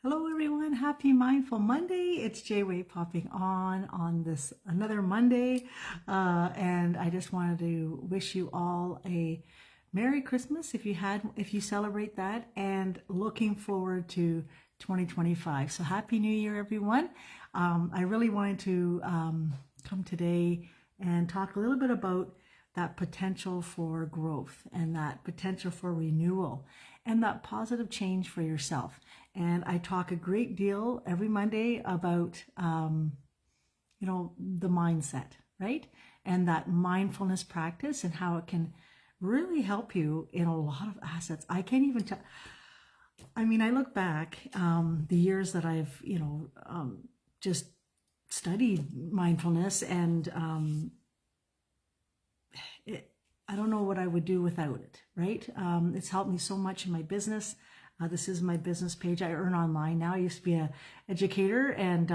Hello everyone, happy Mindful Monday. It's Jay popping on this another Monday. And I just wanted to wish you all a Merry Christmas if you celebrate that, and looking forward to 2025. So Happy New Year, everyone. I really wanted to come today and talk a little bit about that potential for growth and that potential for renewal and that positive change for yourself. And I talk a great deal every Monday about, the mindset, right? And that mindfulness practice and how it can really help you in a lot of assets. I can't even tell. I mean, I look back the years that I've, just studied mindfulness, and I don't know what I would do without it, right? It's helped me so much in my business. This is my business page. I earn online now. I used to be an educator, and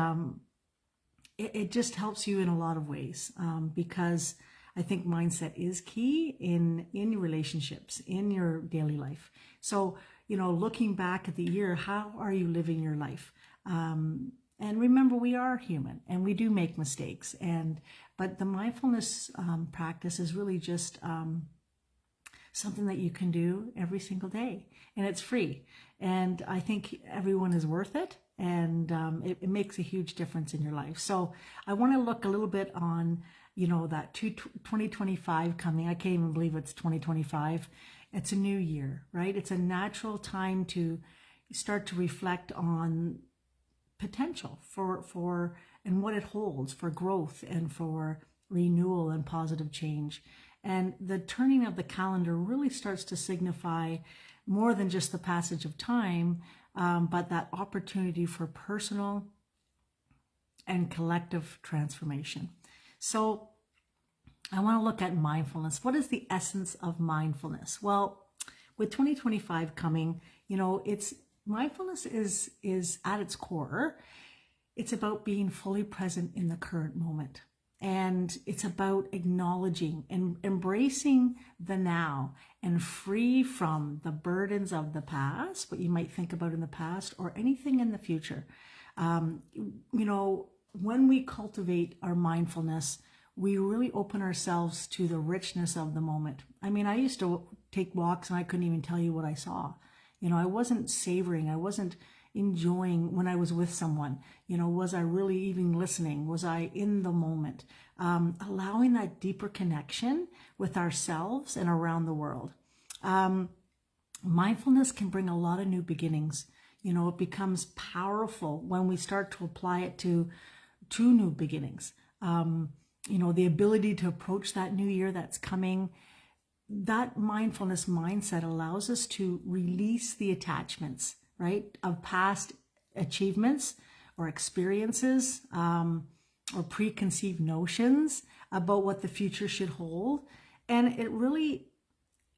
it just helps you in a lot of ways, because I think mindset is key in relationships, in your daily life. So, looking back at the year, how are you living your life? And remember, we are human and we do make mistakes. But the mindfulness practice is really just something that you can do every single day, and it's free. And I think everyone is worth it, and it makes a huge difference in your life. So I want to look a little bit on, that 2025 coming. I can't even believe it's 2025. It's a new year, right? It's a natural time to start to reflect on potential for and what it holds for growth and for renewal and positive change. And the turning of the calendar really starts to signify more than just the passage of time, but that opportunity for personal and collective transformation. So I want to look at mindfulness. What is the essence of mindfulness? Well, with 2025 coming, it's mindfulness is at its core. It's about being fully present in the current moment. And it's about acknowledging and embracing the now, and free from the burdens of the past, what you might think about in the past, or anything in the future. When we cultivate our mindfulness, we really open ourselves to the richness of the moment. I mean, I used to take walks and I couldn't even tell you what I saw. I wasn't savoring, I wasn't enjoying when I was with someone. Was I really even listening? Was I in the moment? Allowing that deeper connection with ourselves and around the world. Mindfulness can bring a lot of new beginnings. It becomes powerful when we start to apply it to new beginnings. The ability to approach that new year that's coming. That mindfulness mindset allows us to release the attachments, right, of past achievements or experiences, or preconceived notions about what the future should hold. And it really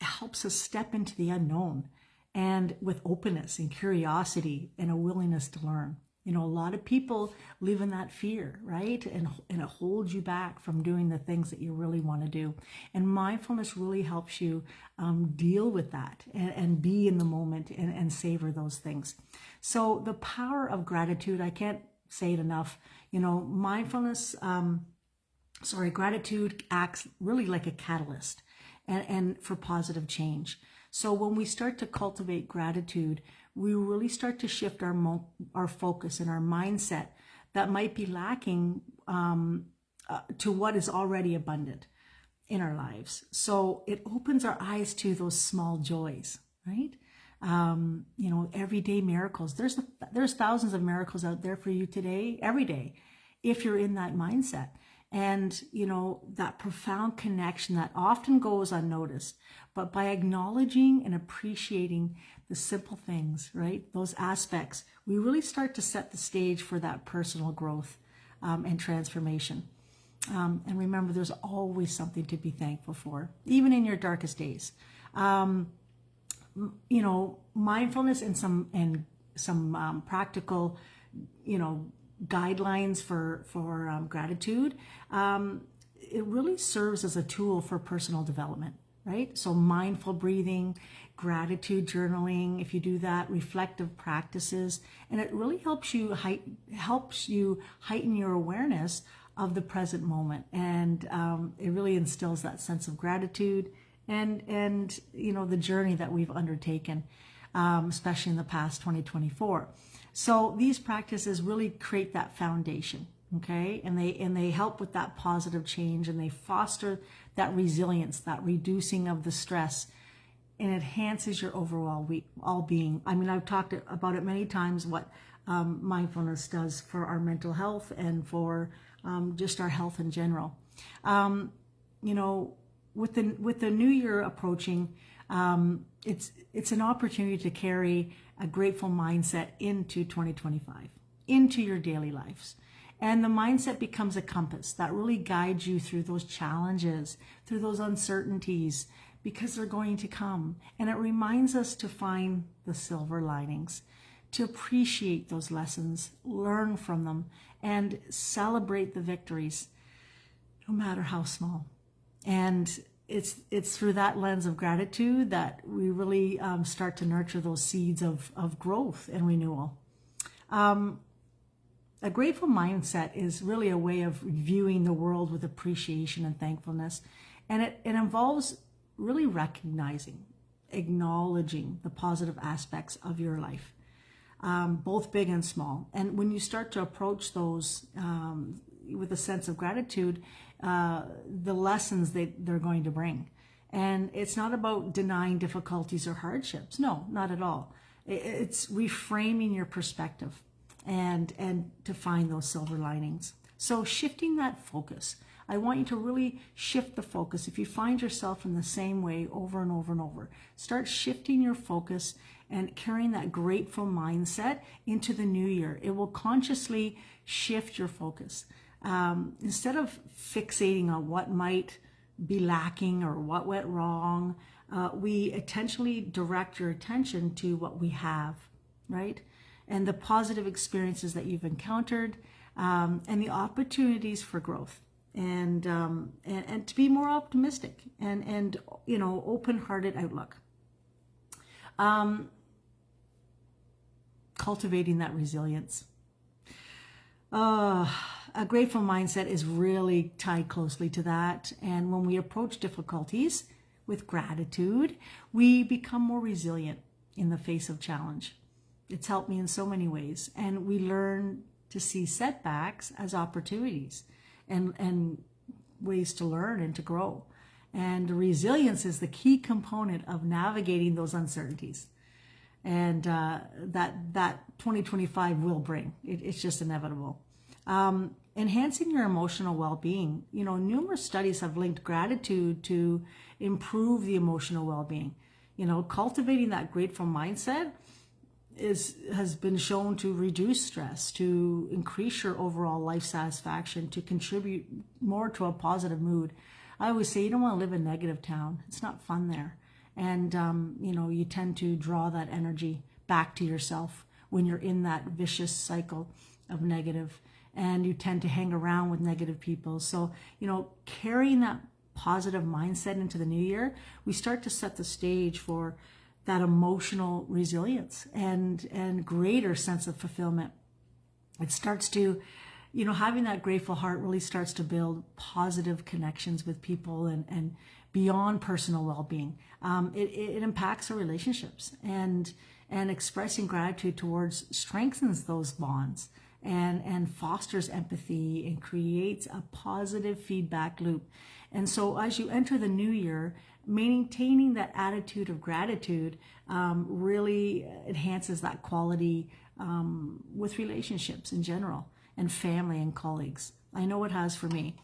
helps us step into the unknown, and with openness and curiosity and a willingness to learn. A lot of people live in that fear, right? And it holds you back from doing the things that you really want to do. And mindfulness really helps you deal with that and be in the moment and savor those things. So the power of gratitude, I can't say it enough. Gratitude acts really like a catalyst and for positive change. So when we start to cultivate gratitude, we really start to shift our focus and our mindset that might be lacking to what is already abundant in our lives. So it opens our eyes to those small joys, right? Everyday miracles. There's thousands of miracles out there for you today, every day, if you're in that mindset. And, that profound connection that often goes unnoticed. But by acknowledging and appreciating the simple things, right, those aspects, we really start to set the stage for that personal growth and transformation. And remember, there's always something to be thankful for, even in your darkest days. Mindfulness and some practical, guidelines for gratitude. It really serves as a tool for personal development, right? So mindful breathing, gratitude journaling, if you do that, reflective practices, and it really helps you heighten your awareness of the present moment, and it really instills that sense of gratitude and the journey that we've undertaken, especially in the past 2024. So these practices really create that foundation, okay, and they help with that positive change, and they foster that resilience, that reducing of the stress, and enhances your overall well-being. I mean, I've talked about it many times, what mindfulness does for our mental health and for just our health in general. With the new year approaching, it's an opportunity to carry a grateful mindset into 2025, into your daily lives. And the mindset becomes a compass that really guides you through those challenges, through those uncertainties, because they're going to come. And it reminds us to find the silver linings, to appreciate those lessons, learn from them, and celebrate the victories, no matter how small. And it's through that lens of gratitude that we really start to nurture those seeds of growth and renewal. A grateful mindset is really a way of viewing the world with appreciation and thankfulness. And it involves really recognizing, acknowledging the positive aspects of your life, both big and small. And when you start to approach those with a sense of gratitude, the lessons they're going to bring. And it's not about denying difficulties or hardships. No, not at all. It's reframing your perspective and to find those silver linings. So shifting that focus. I want you to really shift the focus. If you find yourself in the same way over and over and over, start shifting your focus and carrying that grateful mindset into the new year. It will consciously shift your focus. Instead of fixating on what might be lacking or what went wrong, we intentionally direct your attention to what we have, right? And the positive experiences that you've encountered, and the opportunities for growth, and to be more optimistic and open-hearted outlook. Cultivating that resilience. A grateful mindset is really tied closely to that. And when we approach difficulties with gratitude, we become more resilient in the face of challenge. It's helped me in so many ways. And we learn to see setbacks as opportunities and ways to learn and to grow. And resilience is the key component of navigating those uncertainties. And that 2025 will bring. It's just inevitable. Enhancing your emotional well-being. Numerous studies have linked gratitude to improve the emotional well-being. Cultivating that grateful mindset has been shown to reduce stress, to increase your overall life satisfaction, to contribute more to a positive mood. I always say you don't want to live in a negative town. It's not fun there. And, you tend to draw that energy back to yourself when you're in that vicious cycle of negative, and you tend to hang around with negative people. So, carrying that positive mindset into the new year, we start to set the stage for that emotional resilience and greater sense of fulfillment. It starts to, having that grateful heart really starts to build positive connections with people and beyond personal well-being. It impacts our relationships, and expressing gratitude towards strengthens those bonds and fosters empathy and creates a positive feedback loop. And so as you enter the new year, maintaining that attitude of gratitude really enhances that quality with relationships in general and family and colleagues. I know it has for me.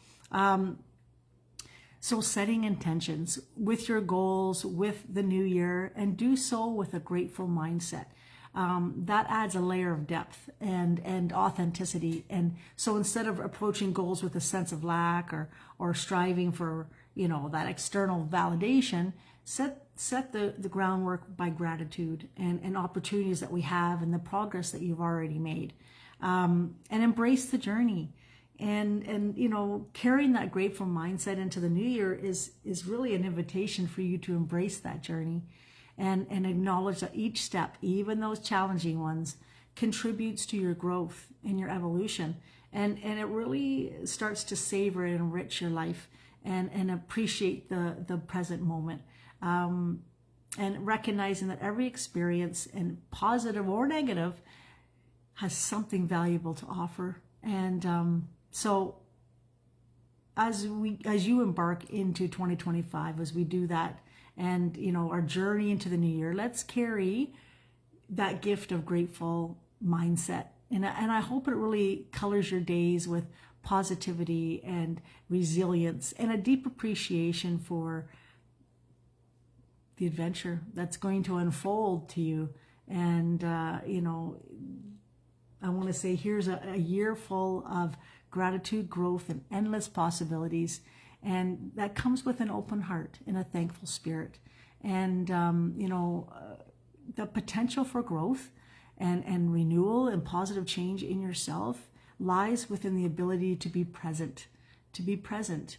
So setting intentions with your goals, with the new year, and do so with a grateful mindset. That adds a layer of depth and authenticity. And so instead of approaching goals with a sense of lack or striving for, that external validation, set the groundwork by gratitude and opportunities that we have and the progress that you've already made. And embrace the journey. And you know, carrying that grateful mindset into the new year is really an invitation for you to embrace that journey and acknowledge that each step, even those challenging ones, contributes to your growth and your evolution. And it really starts to savor and enrich your life and appreciate the present moment. And recognizing that every experience, and positive or negative, has something valuable to offer. And so as you embark into 2025, as we do that, and you know, our journey into the new year, let's carry that gift of grateful mindset. And I hope it really colors your days with positivity and resilience and a deep appreciation for the adventure that's going to unfold to you. And, you know, I want to say here's a year full of gratitude, growth, and endless possibilities. And that comes with an open heart and a thankful spirit. And, you know, the potential for growth and renewal and positive change in yourself lies within the ability to be present,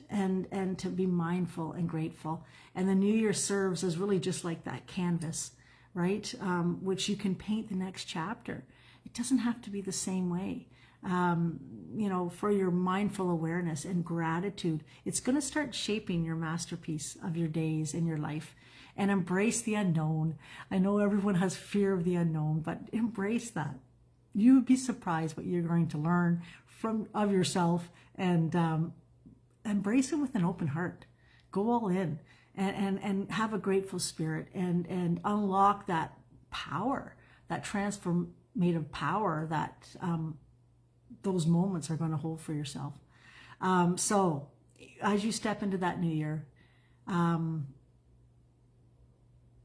and to be mindful and grateful. And the new year serves as really just like that canvas, right? Which you can paint the next chapter. It doesn't have to be the same way. You know, for your mindful awareness and gratitude, it's going to start shaping your masterpiece of your days and your life. And embrace the unknown. I know everyone has fear of the unknown, but embrace that. You would be surprised what you're going to learn of yourself, and embrace it with an open heart. Go all in and have a grateful spirit, and unlock that power, that transformative power that those moments are going to hold for yourself. So as you step into that new year,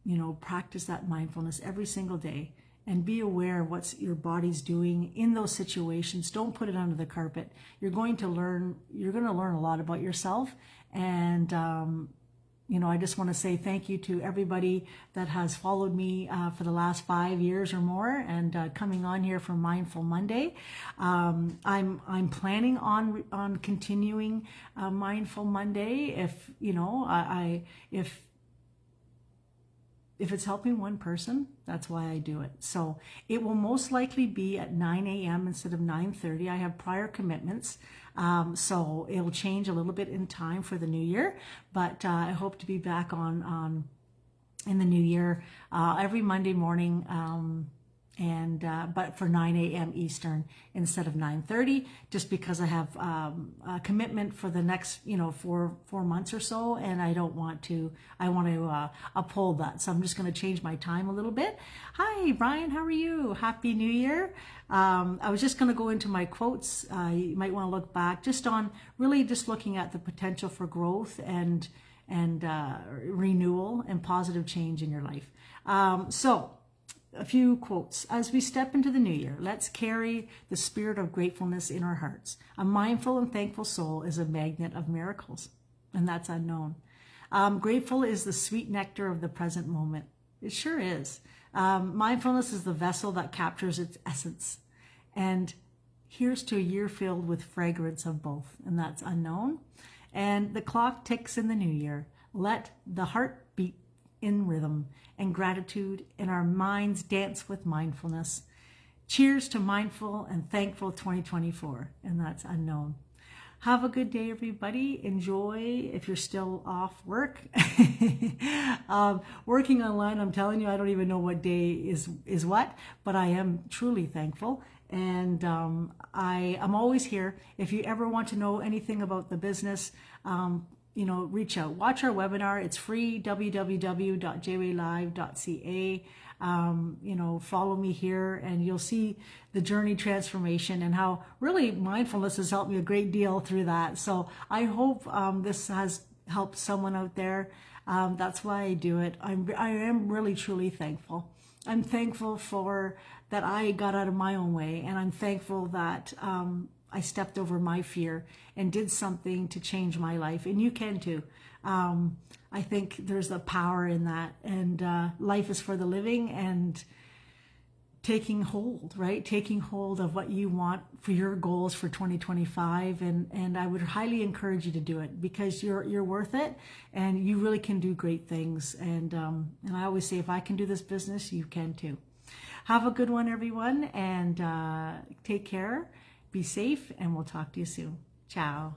you know, practice that mindfulness every single day and be aware of what your body's doing in those situations. Don't put it under the carpet. You're going to learn a lot about yourself. And, you know, I just want to say thank you to everybody that has followed me for the last 5 years or more, and coming on here for Mindful Monday. I'm planning on continuing Mindful Monday if, you know, if it's helping one person, that's why I do it. So it will most likely be at 9 a.m. instead of 9:30. I have prior commitments, so it'll change a little bit in time for the new year. But I hope to be back on in the new year every Monday morning, but for 9 a.m. Eastern instead of 9:30, just because I have a commitment for the next, you know, four months or so, and I want to uphold that. So I'm just going to change my time a little bit. Hi, Brian, how are you? Happy New Year. I was just going to go into my quotes. You might want to look back just on really just looking at the potential for growth and renewal and positive change in your life. So a few quotes. As we step into the new year, let's carry the spirit of gratefulness in our hearts. A mindful and thankful soul is a magnet of miracles, and that's unknown. Grateful is the sweet nectar of the present moment. It sure is. Mindfulness is the vessel that captures its essence. And here's to a year filled with fragrance of both, and that's unknown. And the clock ticks in the new year. Let the heart beat in rhythm, and gratitude in our minds dance with mindfulness. Cheers to mindful and thankful 2024, and that's unknown. Have a good day, everybody. Enjoy if you're still off work. Working online, I'm telling you, I don't even know what day is what, but I am truly thankful. And I'm always here. If you ever want to know anything about the business, you know, reach out. Watch our webinar. It's free, www.jwaylive.ca. You know, follow me here and you'll see the journey transformation and how really mindfulness has helped me a great deal through that. So I hope this has helped someone out there. That's why I do it. I am really, truly thankful. I'm thankful for that I got out of my own way, and I'm thankful that I stepped over my fear and did something to change my life, and you can too. I think there's a power in that, and life is for the living, and taking hold, right? Taking hold of what you want for your goals for 2025. And I would highly encourage you to do it because you're worth it and you really can do great things. And I always say, if I can do this business, you can too. Have a good one, everyone, and take care, be safe, and we'll talk to you soon. Ciao.